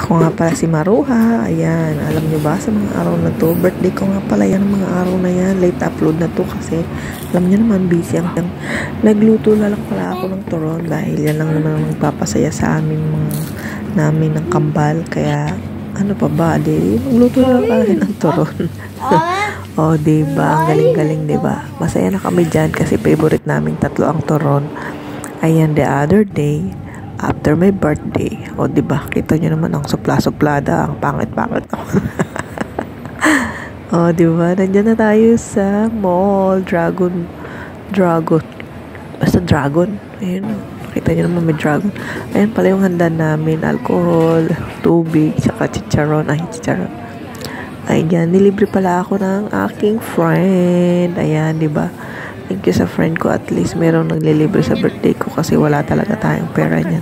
Ako nga pala si Maruha. Ayan, alam nyo ba sa mga araw na to? Birthday ko nga pala yan, mga araw na yan. Late upload na to kasi alam nyo naman, busy ang nagluto na lang pala ako ng turon dahil yan lang naman ang magpapasaya sa amin namin ng kambal. Kaya ano pa ba, di magluto na lang pala ng turon. Oh, diba? Ang galing-galing, diba? Masaya na kami dyan kasi favorite namin tatlo ang turon. Ayan, the other day, after my birthday, o diba, kita nyo naman ang supla-suplada, ang pangit-pangit. O diba, nandyan na tayo sa mall, basta dragon, ayun, kita nyo naman may dragon. Ayan pala yung handa namin, alcohol, tubig, saka chicharon. Ayan, nilibre pala ako ng aking friend. Ayan, diba? Thank you sa friend ko. At least merong naglilibre sa birthday ko kasi wala talaga tayong pera niyan.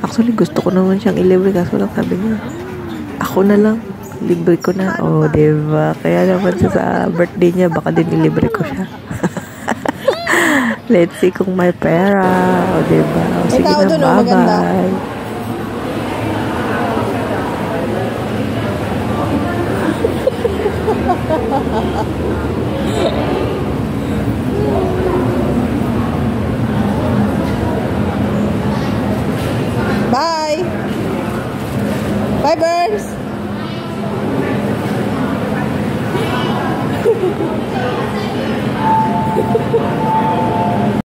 Actually, gusto ko naman siyang ilibre kasi lang sabi niya, ako na lang, libre ko na. Oh, diba? Kaya naman sa birthday niya, baka din ilibre ko siya. Let's see kung may pera. Oh, diba? Oh, sige na, bye-bye. Bye. Bye, birds.